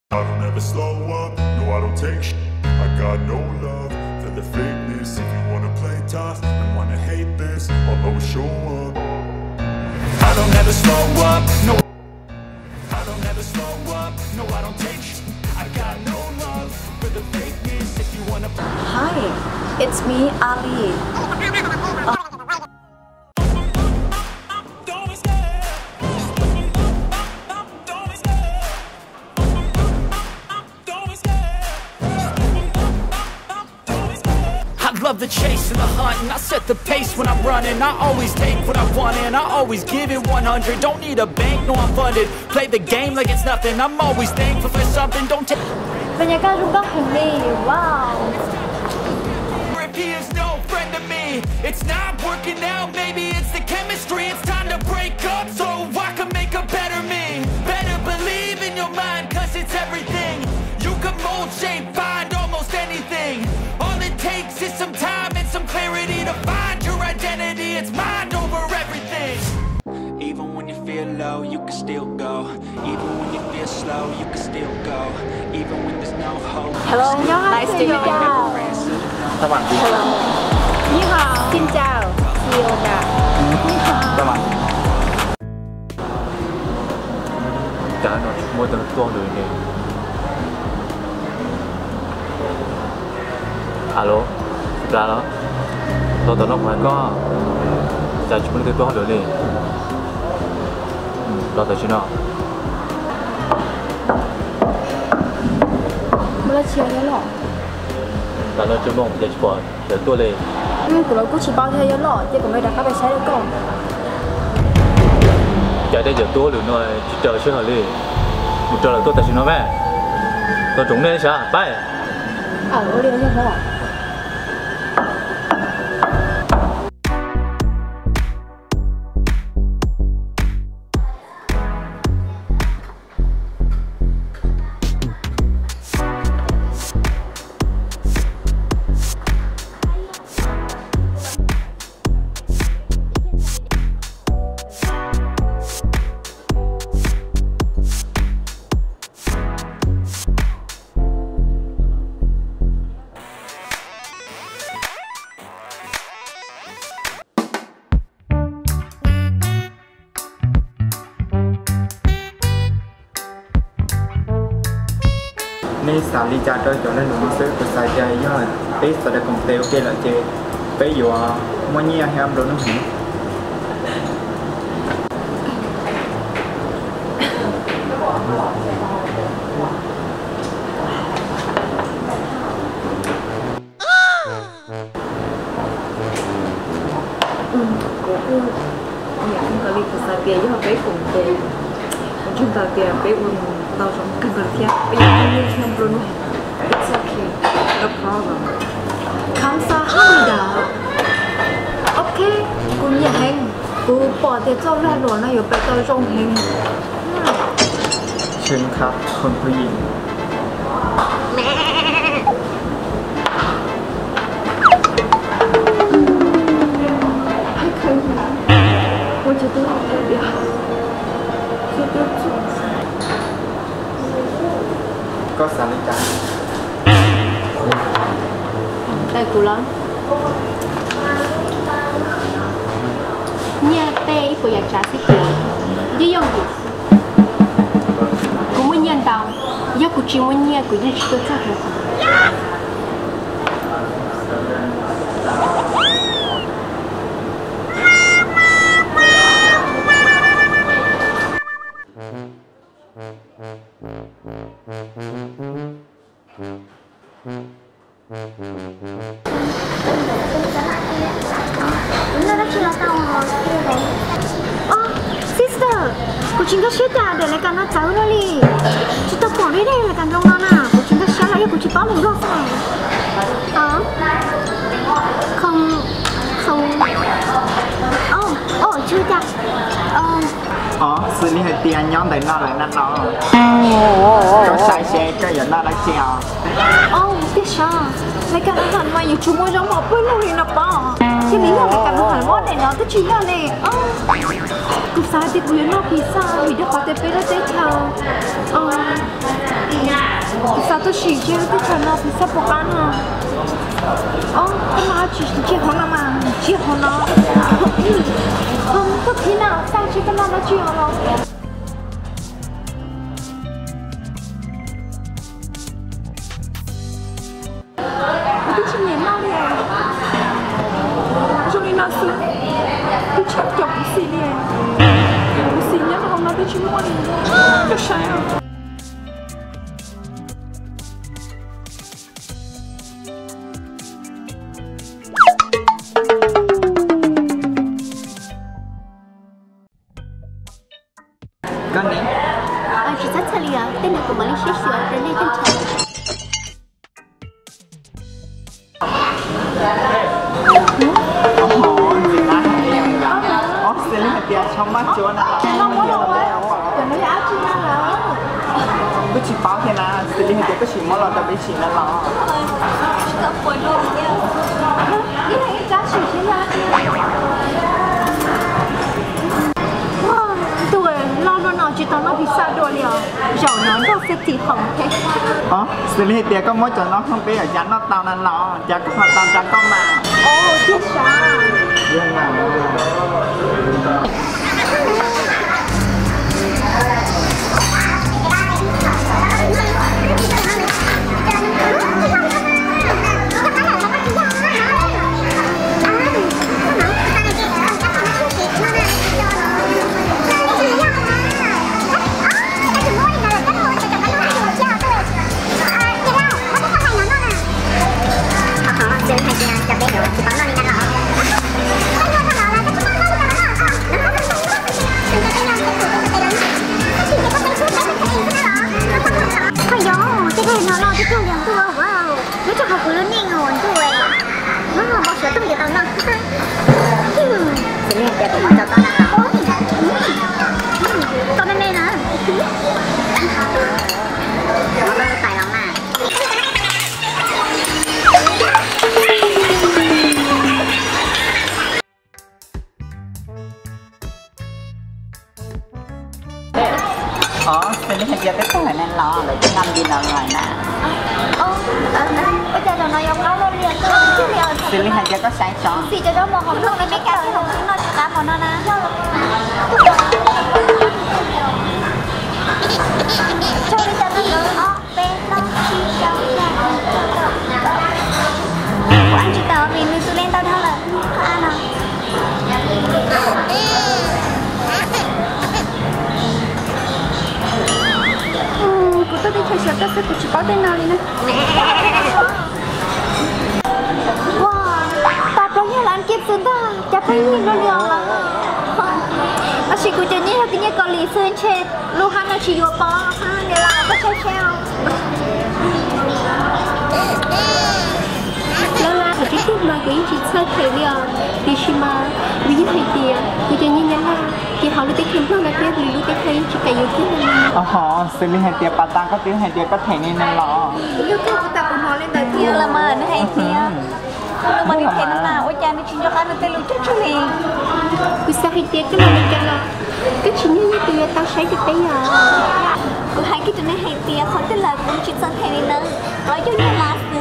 I don't ever slow up, no I don't take shit. I got no love for the fakeness. If you wanna play tough and wanna hate this, I'll always show up. I don't ever slow up, no I don't ever slow up, no I don't take shit. I got no love for the fakeness. If you wanna Hi, it's me, Ali. I love the chase and the hunt, and I set the pace when I'm running. I always take what I want and I always give it 100. Don't need a bank, no I'm funded. Play the game like it's nothing. I'm always thankful for something. Don't take บรรยากาศรูปบ้านแห่งนี้ว้าว if he is no friend to me. It's not working out, maybe it's the chemistry. It's time to break up so I can make a better me. Better believe in your mind, cause it's everything. You can mold, shape, find almost anything. All it takes is some time and some clarity to find your identity. It's mind over everything. Even when you feel low, you can still go. Even when you feel slow, you can still go. Even when there's no hope. Hello, nice to meet you. Hello. Ni hao. Xin chào. Yoga. Ni hao. Cả nó mỗi tuần tuần rồi nè. Alo, ra đó. Tôi nó phải có. Giờ chúng mình tuần rồi nè. Lo tới chưa nào? Mới chia cái lọ. Là nó chưa mong để chụp để tôi lên. Của nó cũng chỉ bao theo cái lọ, chứ còn bây giờ các bạn sẽ được không? Giờ đây giờ tôi được nói chờ chưa hả đi. Một chờ là tôi tại sao nó mẹ? Tôi trúng lên sao? Bye. Có đi nó không? Nên sáng đi cha chơi cho nên nó sẽ có sai chơi do bé sẽ được công ty ok là chơi bé dù mua nhia ham đồ nó hỉ Những cái lịch sử tiền cho bé cùng tiền, chúng ta tiền bé uống tao trong căn cứ thiệt, bây giờ mình xem luôn rồi, it's okay, no problem. 감사합니다. Ok, cô nhà hành, cô bỏ tiền cho ra rồi nó อยู่ ไป tao trong hành. เชิญครับคนผู้หญิง我觉得特别好，特别重。 ก็สารจา Đây cô lắm. Nhà tây của nhà trà xí tiền, với dòng gì? Cô muốn nhận tao, giờ cô chỉ muốn nhận của những chuyện tốt hơn. Sister, cô chính có shit à, để lại cả nó cháu rồi đi. Chị ta bỏ đi đây là cả trong nó nè, cô chính có shit lại cô chỉ bỏ mình rồi sao? Không, chưa chắc. xử lý hệ tiền nhóm tại nó lại năn nó có sai xe cái giờ nó đã xe biết sao? Lại cả nó hẳn mà nhiều chú mua giống một bữa lâu thì nó bỏ. Chứ lý là lại cả nó hẳn món này nó cái chuyện này. Cũng sai thì quý nó thì sao? Vì được có thể biết nó tế theo. sao tôi chỉ chơi cái trò nào thì sao bỏ ăn à? Cái nào chỉ chơi họ nào mà chơi họ nó không có khi nào sao chơi cái nào nó chơi họ nó cái chuyện này mau đi à? Cho nên là sự tôi chắc chọc cái gì đi à? Cái gì nhất là hôm nay tôi chỉ muốn cái sai à? Con đi. Chị rất thật là tên là của Malaysia sửa đến đây chân trời. Sẽ lên tiền trong mắt chúa nào Không có đâu á, còn nó áo chưa nào đó. cứ chỉ báo thế nào sẽ lên tiền cứ chỉ mỗi lần tập bị chỉ là lo Tập quần đồ kia. Cái này giá trị thế nào? Tôi lo nó chỉ tao nó bị sao rồi liền. Rồi nó đâu sẽ thì hỏng thế. sẽ lên tiền có mỗi chỗ nó không biết ở chắn nó tao nên lo chắc có tao chắc có mà Tiếc sao? nhưng mà sẽ lên tiền cái này nên lo rồi cái ngâm đi nào ngoài nè Bây giờ nó nói ông nói luôn liền tôi không biết liền. sẽ lên tiền có sáng chó Thì cho đó một hộp luôn này mấy cái thì không biết nói chuyện nào nó nè. Cho đi cho nó bên nó chi cho của anh chị tao vì mình lên tao đâu là ăn à. Của tôi đi chơi sửa tao sẽ của chị có tên nào đi nè. Wow, tao có như là anh kiếp xuống ta, chả thấy nhìn nó liền là. Nó chỉ của chị như là cái như có lý sơn chết, lúc hắn nó chỉ vô bó, ha, để lại có chơi treo. Là cái lúc mà cái chị chơi thể liền thì chị mà ví dụ thầy tiền của chị như thế là chị hỏi được cái kiếm nó là cái vì lúc cái thầy chị phải yêu thích là sẽ lên tiền bà ta có tiếng hay tiền có thể nên lo lúc cái của ta của nó lên đời Yêu là mờ nó hay tía. Lúc mà đi thấy nó nào, ôi cha nó chuyên cho con nó tên lúc chết cho liền. cứ sao hay tiền cái này cái là cái chị như từ tao sẽ được bây giờ Cô hai cái chuyện này hay tía, không tên là cũng chuyện sân thầy này nữa. Nói cho như là sư,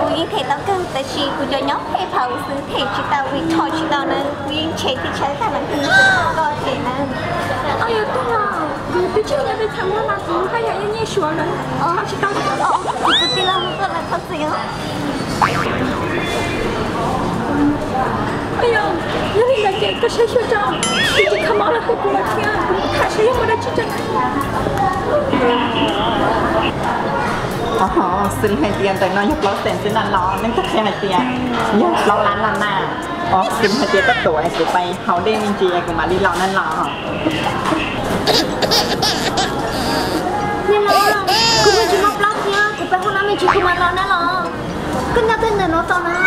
cô yên thầy tao cần tại chị cô cho nhóm thầy phao sư thầy chị tao vì thôi chị tao nữa. Cô yên chế thì chế cả lần thứ có thể nữa. ôi tôi là tôi chỉ nhận được thằng nó là cũng hay là như sủa rồi chị tao Cô tin là một là thật sự. bây giờ nếu như là chị có sẽ sửa cho thì chị không nói là không có là kia thà sẽ không có đã chị cho xin hay tiền tại nó nhập lót tiền xin ăn lo nên tất cả hay tiền nhập lo lán là nà xin hay tiền tất tuổi sẽ bay họ đêm mình chị cũng mà đi lo nên lo Nhưng mà cô mới chỉ mọc lắm nha, cô phải hôm nay mình chỉ không ăn lo nữa lo. Cứ nhắc tên nó to nó. Lại.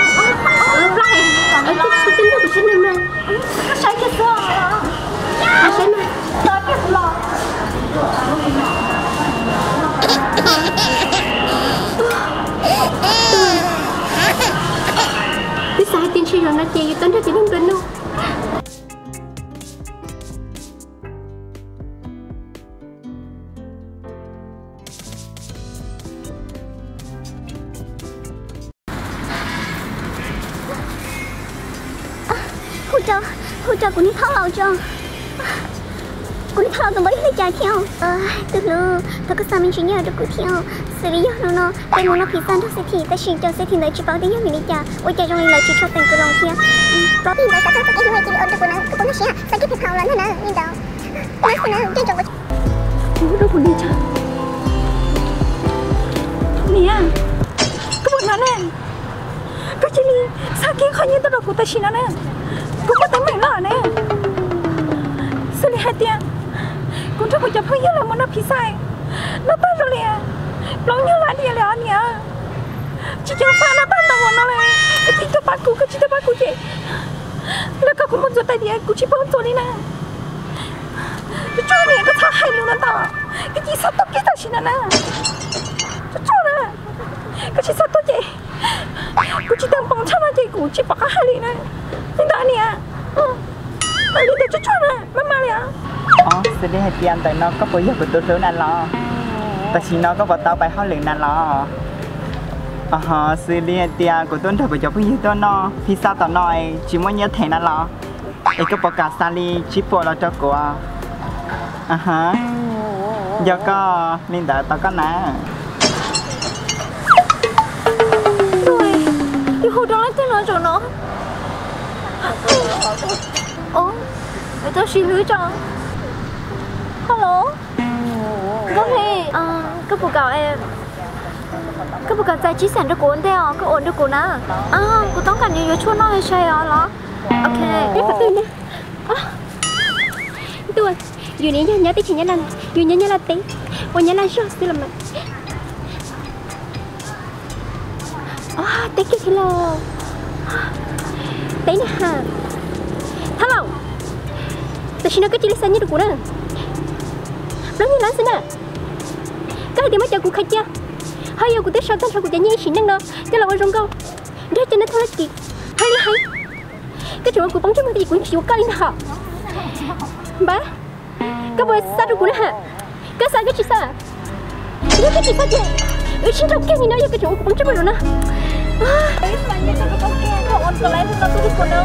cái tính của chị này mà Nó sai cái sao? à sẽ mà Tôi cái lo. cái sai tin chị rồi nó chị tính cho chị không tin đâu hỗ trợ của đi tháo lầu cho của đi tháo tụi mới lấy trả theo từ lúc tôi có sao mình chỉ nhớ được của theo xử lý nó cái muốn nó phi san thôi thì ta chỉ cho sẽ thì lấy chỉ bảo đến mình đi trả ôi cha trong này là chỉ cho tiền cái lòng kia có tiền đó sao cái người chỉ ổn được của nó sẽ sao cái tháo là nó như đó nó cái trong cái đâu của đi trả nè cái bọn nó nè cái gì sao kia khó như tôi đâu của ta chỉ nó nè cũng có tấm mình lọ nè xử lý hai tiền cũng cho cô chụp hơi là một nó phi sai nó tan rồi nè nó như là đi là nè chỉ cho pha nó tan đâu nó này chỉ cho bác cụ cái chỉ cho bác cụ chịแล้วก็คุณจะแต่เดียวกูชิบะตัวนี้นะจะช่วยเนี่ยก็ท้าให้รู้นั่นต่อก็จีสัตว์ตัวกี่ตัวชินะนะจะช่วยนะก็จีสัตว์ตัวเจกูจีตั้งปองช่างมาเจกูจีปากให้เลยนะนี่ตาเนี่ยอันนี้เดี๋ยวจะช่วยนะมาเลยอ่ะxử lý hai tiền tại nó có bây giờ của tôi lớn ăn lo tại vì nó có vào tao bài hỏi liền ăn lo xử lý hai tiền của tôi thật bây giờ bây giờ tôi nó thì sao tao nói chỉ muốn nhớ thèn ăn lo cái cái bọc cả sali chip vào cho cô giờ có nên đã tao có nè rồi thì hồi đó tôi nói cho nó để tôi xin lỗi cho hello vâng thì cái bộ cậu em cái bộ cậu tại chỉ sản cho cô theo cái ổn được cô na côต้องการnhiều chút nóiใช่เหรอโอเคbiết phải tin đi tôiอยู่นี่nhớ tí chỉ nhớ lầnอยู่nhớ là tíวันnhớ là sao xí là mày tí cái hello tí nè ha helloแต่ฉันก็จะลิซ่านี่ดูกูนะแล้วนี่ร้านสินะก็ให้เดี๋ยวมาเจอกูใครเจ้าให้กูได้ชอบตั้งแต่กูจะยี่สิบนั่งเนาะจะเราไปรงเกาได้จะนั่งธุรกิจให้เลยให้ก็ถือว่ากูป้องช่วยมึงแต่กูชิวกันเลยนะบ้าก็บริษัทดูกูนะฮะก็สายก็ชิซ่านี่ก็ชิซ่าเจ้ฉันเราแก่นี่นะยังก็ถือว่ากูป้องช่วยมึงนะไอ้สัญญาก็ต้องแก่เขาอ่อนตัวแล้วที่เราต้องดูคนแล้ว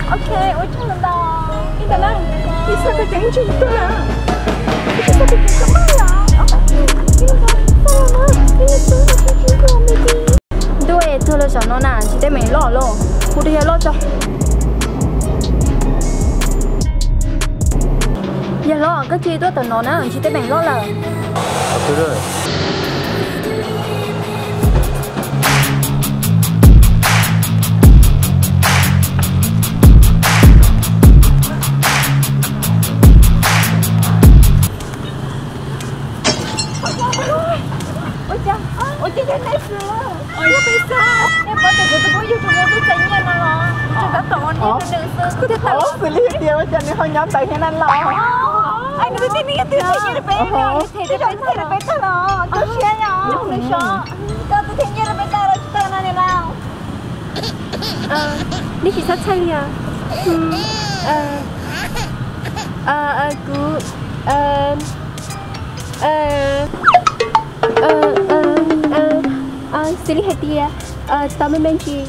โอเคโอ้ยช่างมันดองนี่แต่ละที่สักก็จะจริงตัวละที่สักก็จะไม่หรอด้วยเธอเลยสอนน้องน่ะที่ได้ไม่รอดหรอกกูได้รอดจ้ะอย่ารอก็จีตัวแต่น้องน่ะที่ได้ไม่รอดเลย对对。我今天开始了，要被杀！要把这个都有什么都在念了咯？这个懂你的人生，我的头。xử lý hai tiền cho nên họ nhóm tại thế này lo anh cứ tin cái tiền như là bé nhỏ, thì cái chuyện này là bé tao lo, tôi xe nhỏ, tôi sợ, tao tôi thấy như là bé tao là tao này nào? Đi chỉ sát say à? Xử lý hai tiền, tao mới bên chị.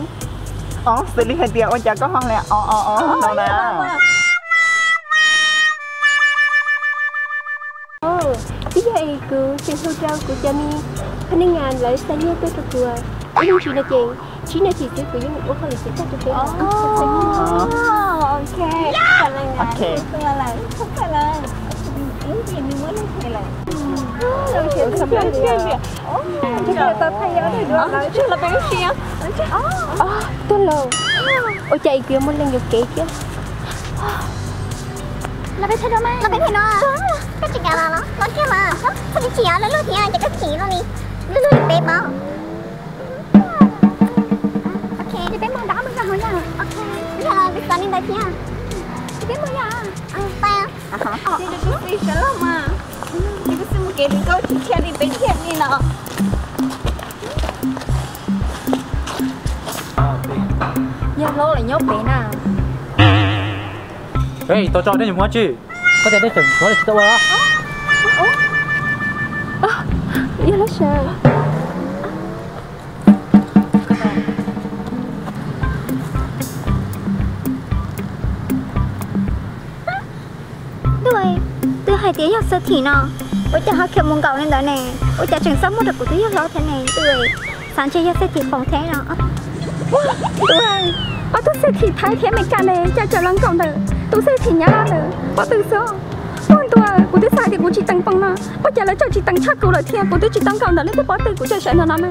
xử lý hai tiền, ôi chả có hoang lẹ, đâu nè. Bây giờ cứ trên hotel của cha mi, phan ngàn lại sang nhớ tôi cho cô. Nhưng chị là chị là chị sẽ của những người không sẽ cho tôi. Ok. Ok. Không phải là những gì mình muốn hay là đâu chuyện sắp tới gì chắc là tao thay áo này được rồi chứ là bé xe tôi lờ ôi chạy kia một lần nhiều kỹ chứ là bé thay đâu mà là bé thay nó cái chị cả là nó kia mà nó đi chỉ nó lôi thì ai cái chỉ nó đi lôi bé bao ok thì bé mang đá mới ra hồi nha ok bây giờ bây giờ đi đây nha thì bé mới ra tay thì được cái gì sẽ làm mà thì cứ xem một cái câu chuyện kia đi bên kia đi nào giờ lô là nhốt bé nào Ê, tao cho đến nhiều quá chứ có thể đến chừng có thể tao đó giờ nó sao hai tiếng giờ thì nó ôi cha họ kêu mông cầu lên đó nè ôi cha chẳng sắp một được của tôi lo thế này tươi sáng chơi giờ thì phòng thế nó tụi bà tôi sẽ thì thái thế mấy cái này cha chờ lăng cộng được tôi sẽ thì nhá được bà từ số con tôi của tôi sai thì của chị tăng bằng nó bà trả lời cho chị tăng chắc câu lời thiên của tôi chị tăng cộng được lấy tôi bỏ từ của cha sẽ nó nè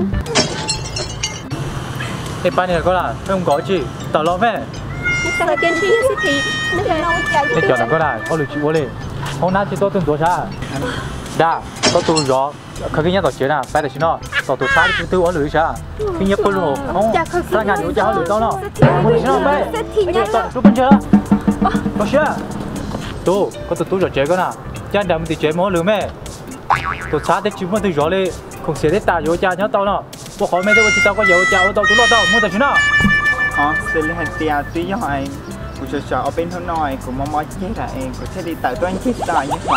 thì ba này có là không có chị tao lo mẹ sao tiền chị sẽ thì thì chọn nó có là có lựa chọn đi hôm nay chị tôi từng tổ cha đã có tôi rõ cái nhát tao chơi nào phải là chị nó tao tôi sai thì tôi ở lựa cha cái nhát con luôn không ra nhà điều cha lựa tao nó muốn chị nó mẹ tao tôi bên chơi có chưa tôi có tôi rõ chơi cái nào cha đam thì chơi món lựa mẹ tôi sai thì chỉ muốn tôi rõ đi không sẽ ta vô cha nhớ tao nó tôi hỏi mẹ tôi chỉ tao có vô cha tao tôi lo tao muốn tao chứ nó xử lý hai tia tuy nhỏ anh của cho ở bên thôn nồi của mò mò chết là em của thế đi tự tôi anh chết rồi như họ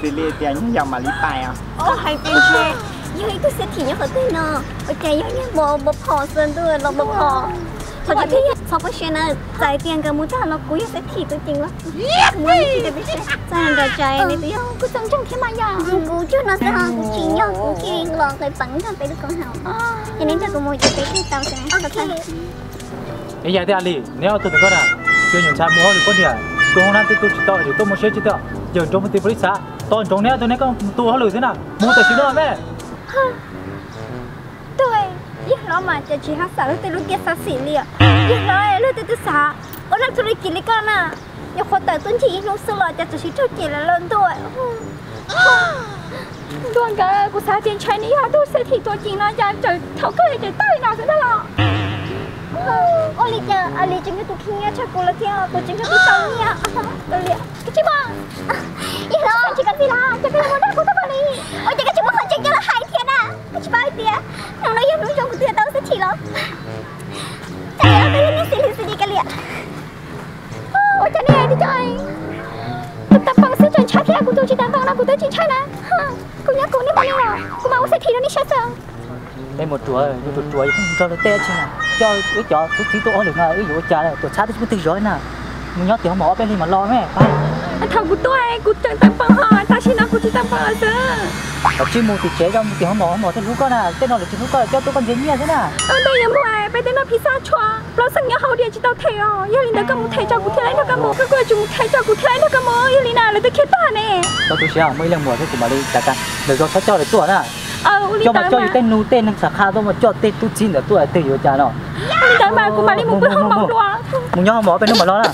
xử lý tia như dòng mà lý tài à hai tiếng chơi giờ tôi sẽ thì nhớ ở đây nó ok giờ nhớ bộ phò sơn tôi là bộ phò thôi chứ sau cái chuyện này trái tiền cái mua nó cuối sẽ thì tôi chính lắm mua gì để biết sao rồi trái này tôi cứ chẳng thế mà giờ cú chứ nó sẽ hàng cú chỉ nhau cú kia lò cái bắn ra phải được con hào cho nên cho cú mua cho cái tàu sẽ ấy vậy thì anh đi nếu tôi đừng có là chưa nhận sai mua được có gì tôi hôm nay tôi chỉ tao chỉ tôi một xe chỉ tao giờ trong một tiệm bít xã tôi trong này tôi có tôi hỏi lười thế nào mua tài xỉu đâu mẹ tôi ít nó mà cho chị hát xả tôi lúc kia xả xỉ liền ít nói lúc tôi xả có năng tôi kỹ con à nhiều khó tới tôi chỉ lúc xưa là cho chị cho chị là lớn tuổi luôn cái của xã tiền trái này tôi sẽ thì tôi chỉ nó ra trời thấu cái này trời tay nào sẽ đó là ôi lý chính cái tụi kia chắc cô là kia cô chính cái tao nha tôi liền cái chị băng ít nó chỉ cần gì là cho cái món đó của tao vào đi ôi cái chị băng họ chính cho là hai thiên à cái chị bao tiền nó nói yêu trong của tiền tao sẽ chỉ lắm chạy nó tới đi xì cái liền ôi cái này đi trời tập bằng sự chân trái kia của tôi chỉ tập bằng là của tôi chỉ trái nè cô nhớ cô đi bao nhiêu rồi cô bảo sẽ thì nó đi sát sao đây một chuỗi không cho nó tê chứ nào cho tôi chỉ tôi ở được ngay ví dụ cha này tôi sát tôi từ rồi nè mình nhớ tiền bỏ bên đi mà lo mẹ thằng của tôi chân tập bằng họ ta chỉ nói của chị tập bằng chứ chỉ mua thì chế cho tiền không bỏ thì lúc con à tên nó là chỉ lúc con cho tôi con dính như thế nào đây em mua bây giờ nó pizza chua nó sang nhớ hậu địa chỉ tao thấy giờ linh nó có một thầy cho của thầy nó có một cái chúng thầy cho của thầy nó có một giờ linh nào là tôi kết ta nè tao tôi sẽ mấy lần mùa thế của bà đi cả cả để cho cho để tuổi nè cho mà cho tên nu tên năng sạc kha tôi mà cho tên tu chín để tôi tên yêu cha nó linh tới mà của bà đi một bữa không mong đùa muốn nhớ không bỏ bên nó mà lo nè